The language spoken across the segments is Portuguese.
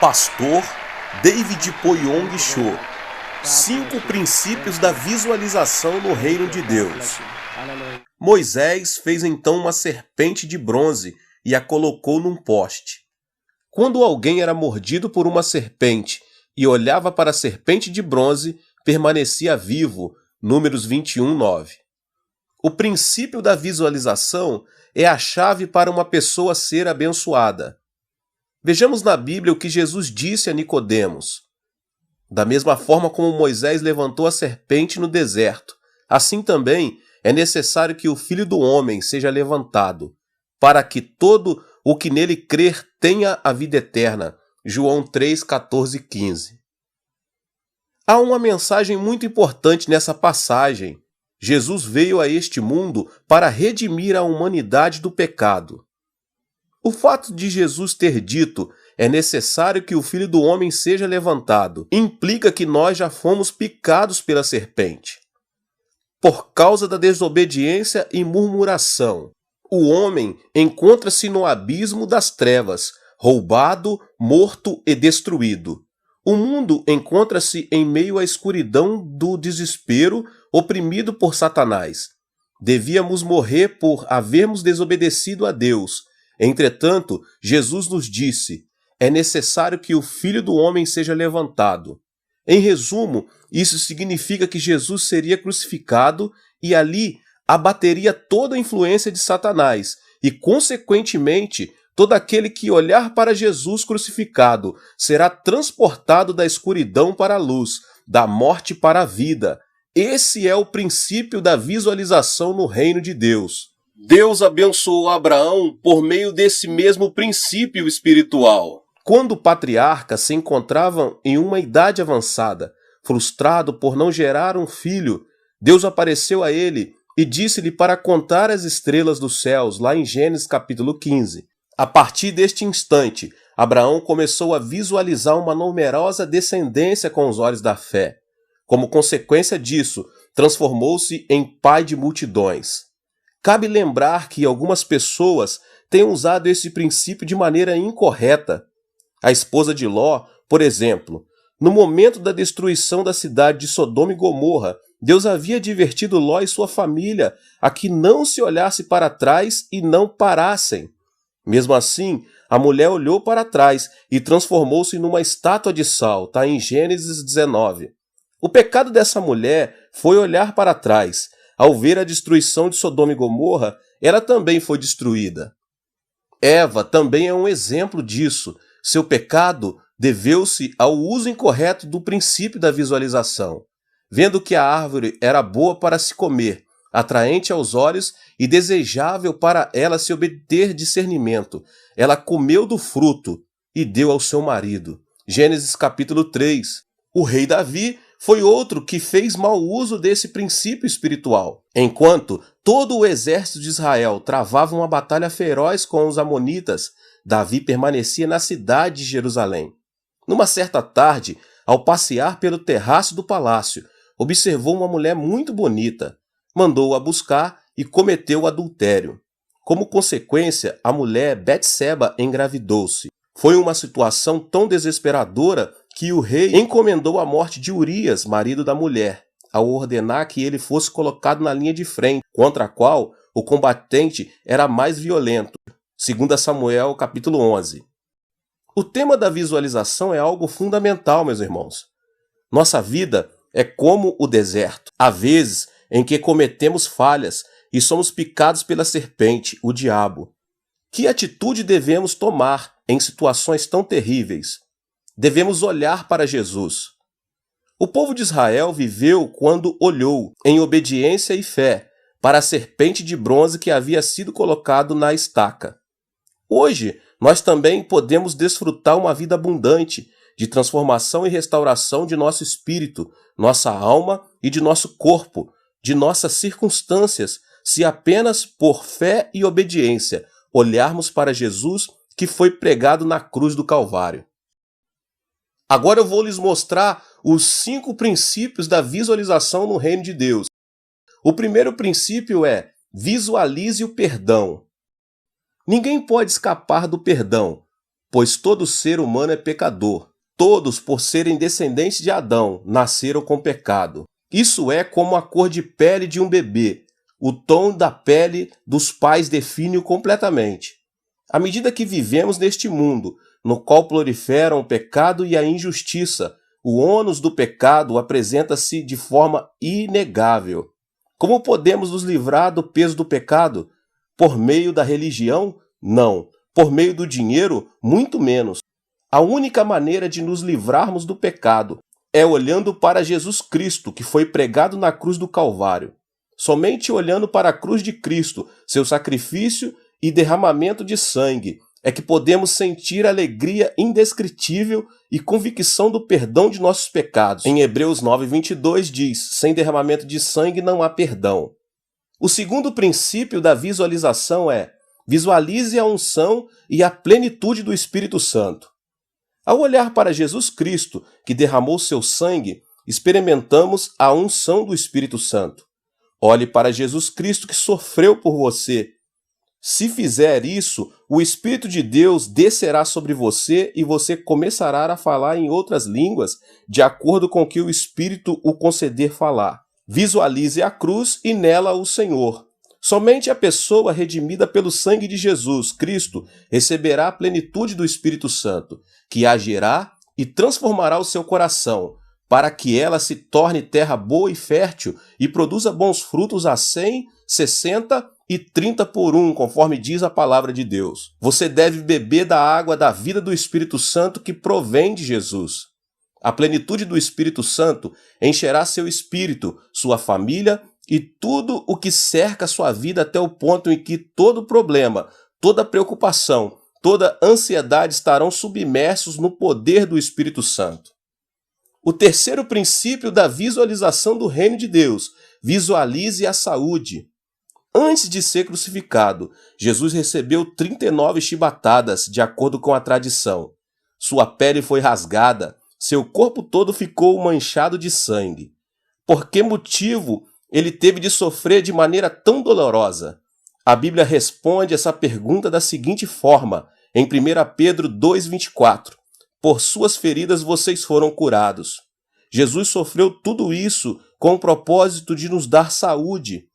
Pastor David Poyong Cho. 5 princípios da visualização no reino de Deus. Moisés fez então uma serpente de bronze e a colocou num poste. Quando alguém era mordido por uma serpente e olhava para a serpente de bronze, permanecia vivo. Números 21:9. O princípio da visualização é a chave para uma pessoa ser abençoada. Vejamos na Bíblia o que Jesus disse a Nicodemos. Da mesma forma como Moisés levantou a serpente no deserto, assim também é necessário que o Filho do Homem seja levantado, para que todo o que nele crer tenha a vida eterna. João 3:14-15. Há uma mensagem muito importante nessa passagem. Jesus veio a este mundo para redimir a humanidade do pecado. O fato de Jesus ter dito é necessário que o Filho do Homem seja levantado implica que nós já fomos picados pela serpente. Por causa da desobediência e murmuração, o homem encontra-se no abismo das trevas, roubado, morto e destruído. O mundo encontra-se em meio à escuridão do desespero, oprimido por Satanás. Devíamos morrer por havermos desobedecido a Deus. Entretanto, Jesus nos disse: é necessário que o Filho do Homem seja levantado. Em resumo, isso significa que Jesus seria crucificado e ali abateria toda a influência de Satanás e, consequentemente, todo aquele que olhar para Jesus crucificado será transportado da escuridão para a luz, da morte para a vida. Esse é o princípio da visualização no reino de Deus. Deus abençoou Abraão por meio desse mesmo princípio espiritual. Quando o patriarca se encontrava em uma idade avançada, frustrado por não gerar um filho, Deus apareceu a ele e disse-lhe para contar as estrelas dos céus, lá em Gênesis capítulo 15. A partir deste instante, Abraão começou a visualizar uma numerosa descendência com os olhos da fé. Como consequência disso, transformou-se em pai de multidões. Cabe lembrar que algumas pessoas têm usado esse princípio de maneira incorreta. A esposa de Ló, por exemplo, no momento da destruição da cidade de Sodoma e Gomorra, Deus havia advertido Ló e sua família a que não se olhasse para trás e não parassem. Mesmo assim, a mulher olhou para trás e transformou-se numa estátua de sal, está em Gênesis 19. O pecado dessa mulher foi olhar para trás. Ao ver a destruição de Sodoma e Gomorra, ela também foi destruída. Eva também é um exemplo disso. Seu pecado deveu-se ao uso incorreto do princípio da visualização. Vendo que a árvore era boa para se comer, atraente aos olhos e desejável para ela se obter discernimento, ela comeu do fruto e deu ao seu marido. Gênesis capítulo 3. O rei Davi foi outro que fez mau uso desse princípio espiritual. Enquanto todo o exército de Israel travava uma batalha feroz com os amonitas, Davi permanecia na cidade de Jerusalém. Numa certa tarde, ao passear pelo terraço do palácio, observou uma mulher muito bonita. Mandou-a buscar e cometeu o adultério. Como consequência, a mulher Betseba engravidou-se. Foi uma situação tão desesperadora que o rei encomendou a morte de Urias, marido da mulher, ao ordenar que ele fosse colocado na linha de frente, contra a qual o combatente era mais violento. 2 Samuel, capítulo 11. O tema da visualização é algo fundamental, meus irmãos. Nossa vida é como o deserto. Há vezes em que cometemos falhas e somos picados pela serpente, o diabo. Que atitude devemos tomar em situações tão terríveis? Devemos olhar para Jesus. O povo de Israel viveu quando olhou, em obediência e fé, para a serpente de bronze que havia sido colocado na estaca. Hoje, nós também podemos desfrutar uma vida abundante de transformação e restauração de nosso espírito, nossa alma e de nosso corpo, de nossas circunstâncias, se apenas por fé e obediência olharmos para Jesus que foi pregado na cruz do Calvário. Agora eu vou lhes mostrar os 5 princípios da visualização no reino de Deus. O primeiro princípio é: visualize o perdão. Ninguém pode escapar do perdão. Pois todo ser humano é pecador. Todos, por serem descendentes de Adão, nasceram com pecado. Isso é como a cor de pele de um bebê. O tom da pele dos pais define-o completamente. À medida que vivemos neste mundo, no qual proliferam o pecado e a injustiça, o ônus do pecado apresenta-se de forma inegável. Como podemos nos livrar do peso do pecado? Por meio da religião? Não. Por meio do dinheiro? Muito menos. A única maneira de nos livrarmos do pecado é olhando para Jesus Cristo, que foi pregado na cruz do Calvário. Somente olhando para a cruz de Cristo, seu sacrifício e derramamento de sangue, é que podemos sentir alegria indescritível e convicção do perdão de nossos pecados. Em Hebreus 9:22 diz: sem derramamento de sangue não há perdão. O segundo princípio da visualização é: visualize a unção e a plenitude do Espírito Santo. Ao olhar para Jesus Cristo, que derramou seu sangue, experimentamos a unção do Espírito Santo. Olhe para Jesus Cristo que sofreu por você. Se fizer isso, o Espírito de Deus descerá sobre você e você começará a falar em outras línguas de acordo com o que o Espírito o conceder falar. Visualize a cruz e nela o Senhor. Somente a pessoa redimida pelo sangue de Jesus Cristo receberá a plenitude do Espírito Santo, que agirá e transformará o seu coração, para que ela se torne terra boa e fértil e produza bons frutos a 100, 60 e 30 por 1, conforme diz a palavra de Deus. Você deve beber da água da vida do Espírito Santo que provém de Jesus. A plenitude do Espírito Santo encherá seu espírito, sua família e tudo o que cerca sua vida até o ponto em que todo problema, toda preocupação, toda ansiedade estarão submersos no poder do Espírito Santo. O terceiro princípio da visualização do reino de Deus: visualize a saúde. Antes de ser crucificado, Jesus recebeu 39 chibatadas, de acordo com a tradição. Sua pele foi rasgada, seu corpo todo ficou manchado de sangue. Por que motivo ele teve de sofrer de maneira tão dolorosa? A Bíblia responde essa pergunta da seguinte forma, em 1 Pedro 2,24. Por suas feridas vocês foram curados. Jesus sofreu tudo isso com o propósito de nos dar saúde.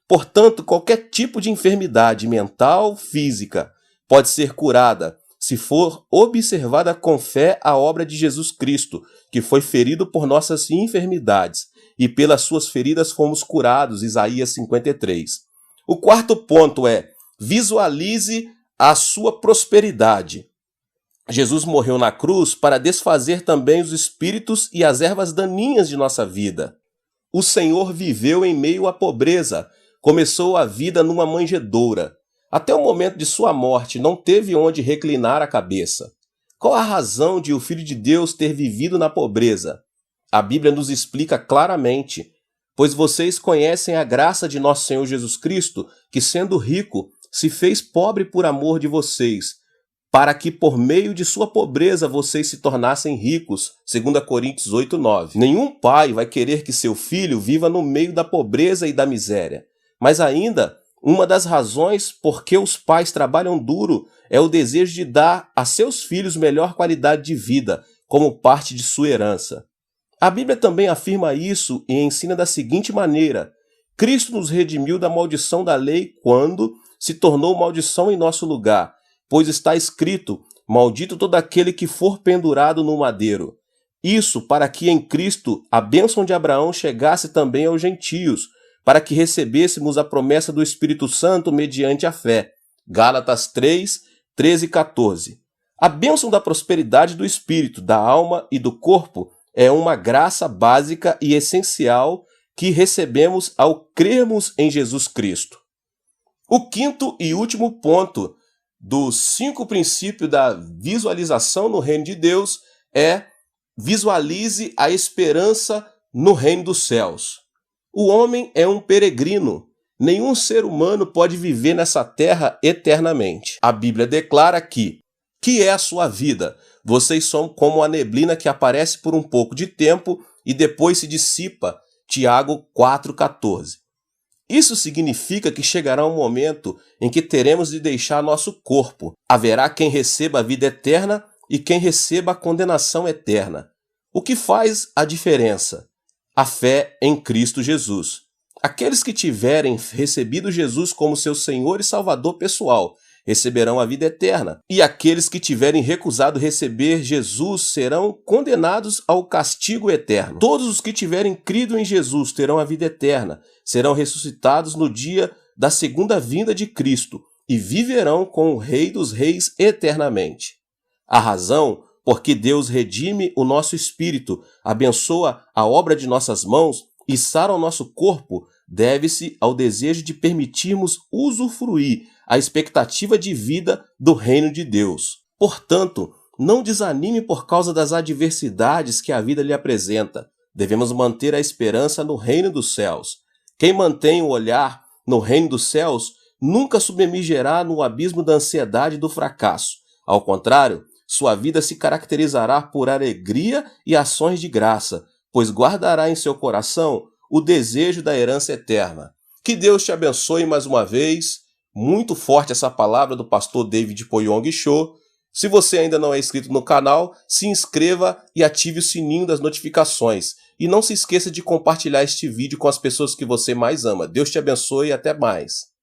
Portanto, qualquer tipo de enfermidade mental, física, pode ser curada se for observada com fé a obra de Jesus Cristo, que foi ferido por nossas enfermidades, e pelas suas feridas fomos curados, Isaías 53. O quarto ponto é: visualize a sua prosperidade. Jesus morreu na cruz para desfazer também os espíritos e as ervas daninhas de nossa vida. O Senhor viveu em meio à pobreza, começou a vida numa manjedoura. Até o momento de sua morte não teve onde reclinar a cabeça. Qual a razão de o Filho de Deus ter vivido na pobreza? A Bíblia nos explica claramente: pois vocês conhecem a graça de nosso Senhor Jesus Cristo, que sendo rico, se fez pobre por amor de vocês, para que por meio de sua pobreza vocês se tornassem ricos. 2 Coríntios 8:9. Nenhum pai vai querer que seu filho viva no meio da pobreza e da miséria. Mas ainda, uma das razões por que os pais trabalham duro é o desejo de dar a seus filhos melhor qualidade de vida, como parte de sua herança. A Bíblia também afirma isso e ensina da seguinte maneira: Cristo nos redimiu da maldição da lei quando se tornou maldição em nosso lugar, pois está escrito: maldito todo aquele que for pendurado no madeiro. Isso para que em Cristo a bênção de Abraão chegasse também aos gentios, para que recebêssemos a promessa do Espírito Santo mediante a fé. Gálatas 3, 13 e 14. A bênção da prosperidade do espírito, da alma e do corpo é uma graça básica e essencial que recebemos ao crermos em Jesus Cristo. O quinto e último ponto dos 5 princípios da visualização no reino de Deus é: visualize a esperança no reino dos céus. O homem é um peregrino. Nenhum ser humano pode viver nessa terra eternamente. A Bíblia declara que é a sua vida? Vocês são como a neblina que aparece por um pouco de tempo e depois se dissipa. Tiago 4,14. Isso significa que chegará um momento em que teremos de deixar nosso corpo. Haverá quem receba a vida eterna e quem receba a condenação eterna. O que faz a diferença? A fé em Cristo Jesus. Aqueles que tiverem recebido Jesus como seu Senhor e Salvador pessoal receberão a vida eterna, e aqueles que tiverem recusado receber Jesus serão condenados ao castigo eterno. Todos os que tiverem crido em Jesus terão a vida eterna, serão ressuscitados no dia da segunda vinda de Cristo e viverão com o Rei dos Reis eternamente. A razão porque Deus redime o nosso espírito, abençoa a obra de nossas mãos e sara o nosso corpo, deve-se ao desejo de permitirmos usufruir a expectativa de vida do reino de Deus. Portanto, não desanime por causa das adversidades que a vida lhe apresenta. Devemos manter a esperança no reino dos céus. Quem mantém o olhar no reino dos céus nunca submergirá no abismo da ansiedade e do fracasso. Ao contrário, sua vida se caracterizará por alegria e ações de graça, pois guardará em seu coração o desejo da herança eterna. Que Deus te abençoe mais uma vez. Muito forte essa palavra do pastor David Poyong Cho. Se você ainda não é inscrito no canal, se inscreva e ative o sininho das notificações. E não se esqueça de compartilhar este vídeo com as pessoas que você mais ama. Deus te abençoe e até mais.